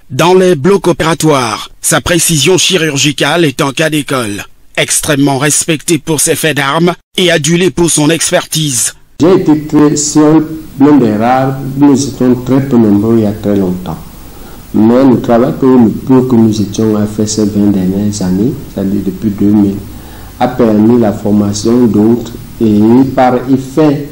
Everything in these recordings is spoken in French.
Dans les blocs opératoires, sa précision chirurgicale est en cas d'école. Extrêmement respecté pour ses faits d'armes et adulé pour son expertise. J'ai été très seul, l'un des rares, nous étions très peu nombreux il y a très longtemps. Mais le travail que nous étions à faire ces 20 dernières années, c'est-à-dire depuis 2000, a permis la formation d'autres et par effet,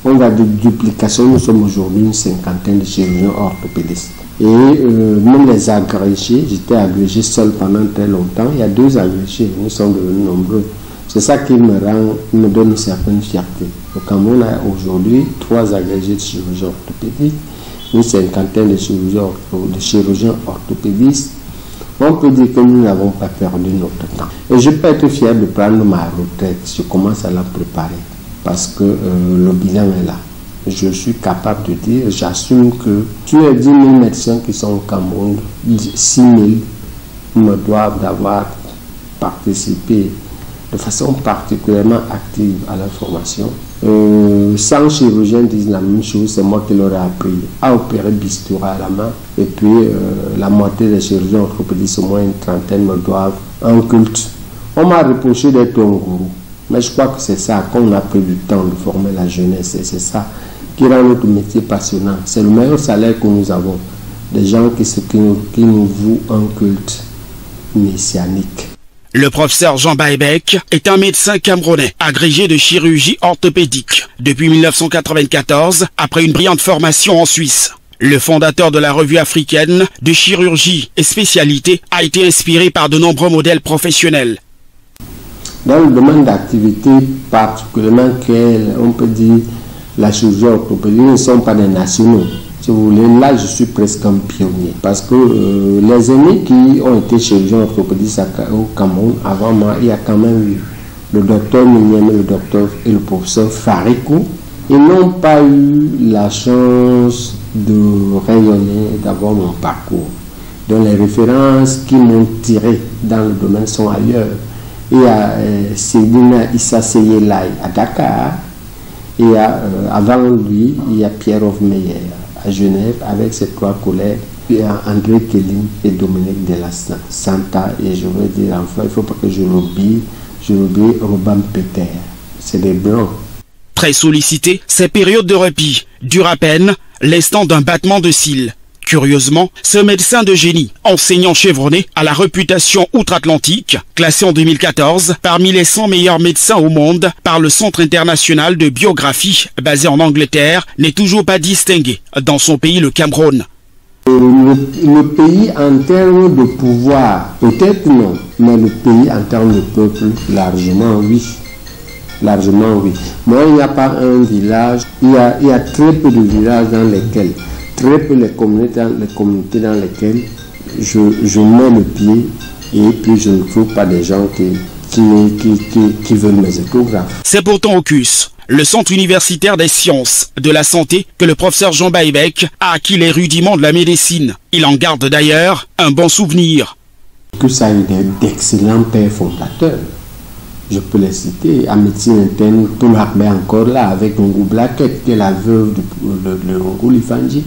on va dire duplication, nous sommes aujourd'hui une cinquantaine de chirurgiens orthopédistes. Et même les agrégés, j'étais agrégé seul pendant très longtemps, il y a 2 agrégés, nous sommes devenus nombreux. C'est ça qui me donne une certaine fierté. Au Cameroun, a aujourd'hui 3 agrégés de chirurgiens orthopédiques, une cinquantaine de chirurgiens orthopédistes. On peut dire que nous n'avons pas perdu notre temps. Et je peux être fier de prendre ma retraite. Je commence à la préparer parce que le bilan est là. Je suis capable de dire, j'assume que tous les 10 000 médecins qui sont au Cameroun, 6 000 me doivent d'avoir participé de façon particulièrement active à la formation. 100 chirurgiens disent la même chose, c'est moi qui leur ai appris à opérer bistouri à la main. Et puis la moitié des chirurgiens orthopédistes, au moins une trentaine, me doivent un culte. On m'a reproché d'être un gourou, mais je crois que c'est ça, qu'on a pris du temps de former la jeunesse, et c'est ça qui rend notre métier passionnant. C'est le meilleur salaire que nous avons, des gens qui nous vouent un culte messianique. Le professeur Jean Baebek est un médecin camerounais, agrégé de chirurgie orthopédique depuis 1994, après une brillante formation en Suisse. Le fondateur de la revue africaine de chirurgie et spécialité a été inspiré par de nombreux modèles professionnels. Dans le domaine d'activité particulièrement on peut dire la chirurgie orthopédique, ne sont pas des nationaux. Si vous voulez, là je suis presque un pionnier parce que les aînés qui ont été chirurgiens orthopédistes au Cameroun avant moi, il y a quand même eu le docteur Mignem, le docteur et le professeur Farikou. Ils n'ont pas eu la chance de rayonner, d'avoir mon parcours. Donc les références qui m'ont tiré dans le domaine sont ailleurs. Il y a Seydina Issa Seyelay à Dakar. Et avant lui, il y a Pierre Hofmeyer à Genève avec ses 3 collègues. Puis il y a André Kelly et Dominique de la Santa. Et je veux dire, enfin, il ne faut pas que je l'oublie Robin Peter. C'est des blancs. Très sollicité, ces périodes de répit durent à peine l'instant d'un battement de cils. Curieusement, ce médecin de génie, enseignant chevronné à la réputation outre-Atlantique, classé en 2014 parmi les 100 meilleurs médecins au monde par le Centre international de biographie basé en Angleterre, n'est toujours pas distingué dans son pays, le Cameroun. Le pays en termes de pouvoir, peut-être non, mais le pays en termes de peuple, largement oui. Largement oui. Mais il n'y a pas un village, il y a très peu de villages dans lesquels, très peu les communautés dans lesquelles je mets le pied et puis je ne trouve pas des gens qui veulent mes autographes. C'est pourtant au CUS, le Centre universitaire des sciences de la santé, que le professeur Jean Baebek a acquis les rudiments de la médecine. Il en garde d'ailleurs un bon souvenir. CUS a eu d'excellents pères fondateurs. Je peux les citer. En médecine interne, Paul Hakbé encore là, avec Ngou Blaquette, qui est la veuve de Ngou Lifanji.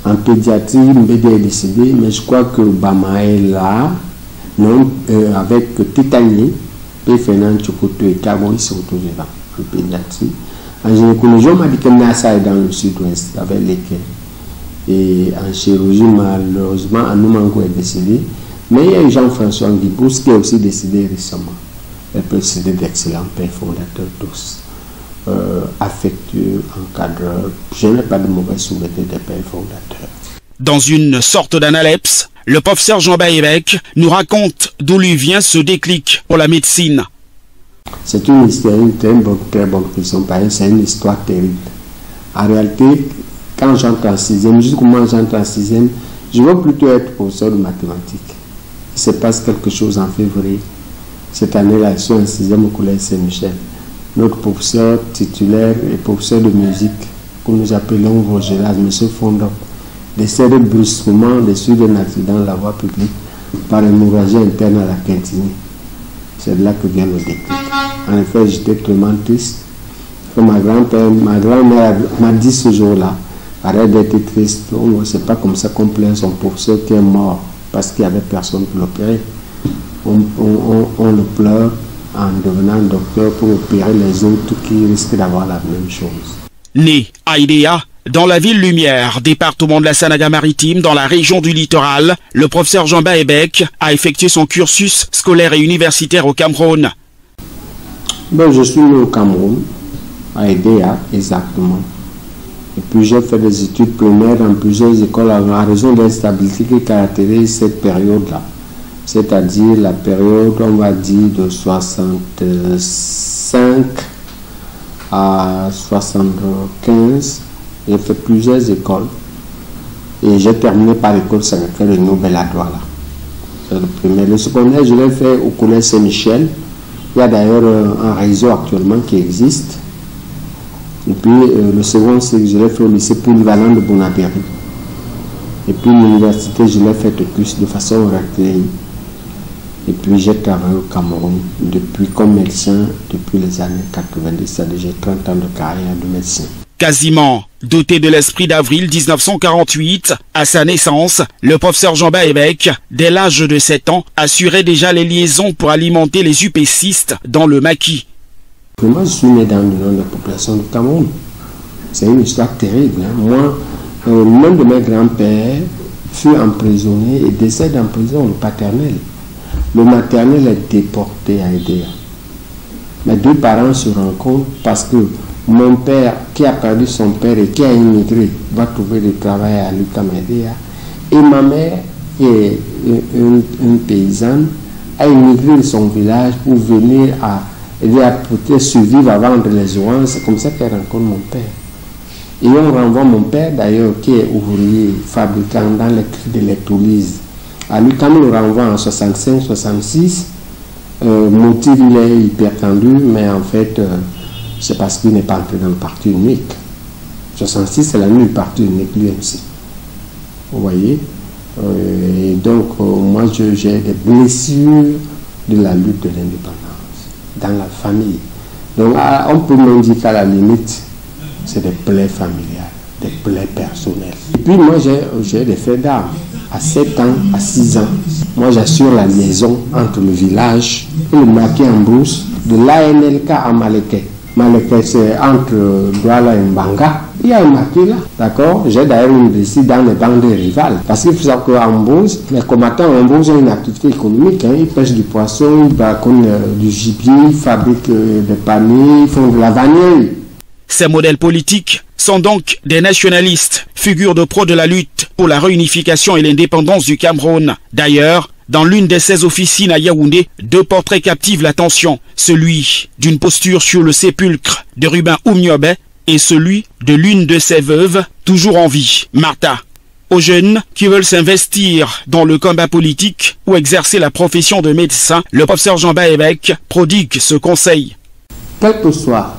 En pédiatrie, Mbédé est décédé, mais je crois que Bama est là, non, avec Titani, et Fernand Chokoto et Kabo, ils sont tous vivants en pédiatrie. En gynécologie, on m'a dit que Nassa est dans le sud-ouest, avec lesquels. Et en chirurgie, malheureusement, Anoumango est décédé, mais il y a eu Jean-François Nguibous qui est aussi décédé récemment. Elle peut céder d'excellents pères fondateurs tous, affectueux, encadreurs. Je n'ai pas de mauvais souvenirs des pères fondateurs. Dans une sorte d'analepse, le professeur Jean Baebek nous raconte d'où lui vient ce déclic pour la médecine. C'est une histoire, une très bonne question, c'est une histoire terrible. En réalité, quand j'entre en 6e, jusqu'au moment où j'entre en 6e, je veux plutôt être professeur de mathématiques. Il se passe quelque chose en février. Cette année-là, je suis en 6e au collège Saint-Michel. Notre professeur titulaire et professeur de musique, que nous appelons Rogelas, M. Fondop, décède brusquement des suites d'un accident de la voie publique par une hémorragie interne à la Quintinie. C'est de là que vient le déclic. En effet, j'étais tellement triste que ma grand-mère m'a dit ce jour-là, Arrête d'être triste. C'est pas comme ça qu'on plaint son professeur qui est mort parce qu'il n'y avait personne pour l'opérer. On le pleure en devenant docteur pour opérer les autres qui risquent d'avoir la même chose. Né à Idéa, dans la ville Lumière, département de la Sanaga-Maritime, dans la région du littoral, le professeur Jean Baebek a effectué son cursus scolaire et universitaire au Cameroun. Je suis né au Cameroun, à Idéa exactement. Et puis j'ai fait des études primaires dans plusieurs écoles en raison de l'instabilité qui caractérise cette période-là. C'est-à-dire la période, on va dire, de 65 à 75. J'ai fait plusieurs écoles. Et j'ai terminé par l'école Sacré-Cœur de Nouvelle-Adouala. C'est le premier. Le secondaire, je l'ai fait au collège Saint-Michel. Il y a d'ailleurs un réseau actuellement qui existe. Et puis le second, c'est que je l'ai fait au lycée polyvalent de Bonabéry. Et puis l'université, je l'ai fait de façon recueillie. Et puis j'ai travaillé au Cameroun comme médecin depuis les années 90, c'est-à-dire j'ai 30 ans de carrière de médecin. Quasiment doté de l'esprit d'avril 1948, à sa naissance, le professeur Jean Baebek, dès l'âge de 7 ans, assurait déjà les liaisons pour alimenter les UPCistes dans le maquis. Moi, je suis né dans le nom de la population du Cameroun. C'est une histoire terrible. Moi, l'un de mes grands-pères fut emprisonné et décède en prison, le paternel. Le maternel est déporté à Idéa. Mes deux parents se rencontrent parce que mon père, qui a perdu son père et qui a immigré, va trouver du travail à l'UQAM Idéa. Et ma mère, qui est une paysanne, a immigré de son village pour venir à peut-être survivre à vendre les oranges. C'est comme ça qu'elle rencontre mon père. Et on renvoie mon père, d'ailleurs, qui est ouvrier, fabricant dans les cris de l'électrolyse. À l'UQAM, on le renvoie en 65-66. Motif, il est hyper tendu, mais en fait, c'est parce qu'il n'est pas entré dans le parti unique. 66, c'est la nuit du parti unique, l'UMC. Vous voyez? Et donc, moi, j'ai des blessures de la lutte de l'indépendance dans la famille. Donc, on peut même dire qu'à la limite, c'est des plaies familiales, des plaies personnelles. Et puis, moi, j'ai des faits d'armes. À 7 ans, à 6 ans, moi j'assure la liaison entre le village et le maquis en brousse de l'ANLK à Maleke. Maleke, c'est entre Douala et Mbanga. Il y a un maquis là, d'accord? J'ai d'ailleurs une décide dans les bandes rivales. Parce qu'il faut savoir qu'en brousse, les combattants en brousse ont une activité économique. Ils pêchent du poisson, ils braconnent du gibier, ils fabriquent des paniers, ils font de la vanille. Ces modèles politiques sont donc des nationalistes, figures de pro de la lutte pour la réunification et l'indépendance du Cameroun. D'ailleurs, dans l'une de ses officines à Yaoundé, deux portraits captivent l'attention. Celui d'une posture sur le sépulcre de Ruben Oumniobé et celui de l'une de ses veuves, toujours en vie, Martha. Aux jeunes qui veulent s'investir dans le combat politique ou exercer la profession de médecin, le professeur Jean Baebek prodigue ce conseil. Quel que soit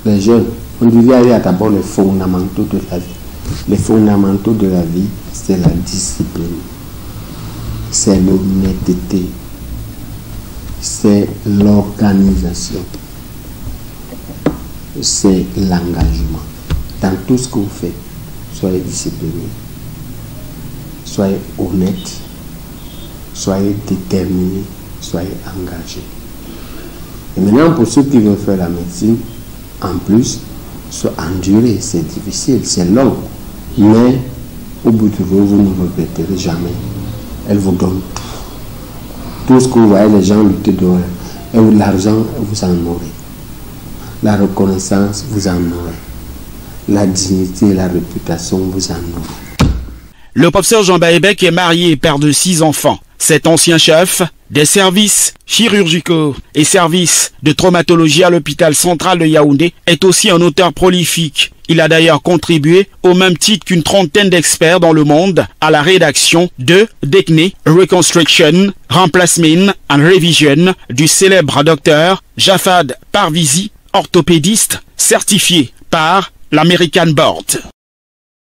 les jeunes, on devait aller à d'abord les fondamentaux de la vie. Les fondamentaux de la vie, c'est la discipline, c'est l'honnêteté, c'est l'organisation, c'est l'engagement. Dans tout ce que vous faites, soyez discipliné, soyez honnête, soyez déterminé, soyez engagé. Et maintenant, pour ceux qui veulent faire la médecine, en plus, soit enduré, c'est difficile, c'est long, mais au bout de vous ne regretterez jamais. Elle vous donne tout ce que vous voyez les gens lutter dehors. Et l'argent, vous en aurez. La reconnaissance, vous en aurez. La dignité et la réputation, vous en aurez. Le professeur Jean Baebek est marié et père de 6 enfants. Cet ancien chef des services chirurgicaux et services de traumatologie à l'hôpital central de Yaoundé est aussi un auteur prolifique. Il a d'ailleurs contribué, au même titre qu'une trentaine d'experts dans le monde, à la rédaction de Decne Reconstruction, Replacement and Revision du célèbre docteur Jafad Parvizi, orthopédiste certifié par l'American Board.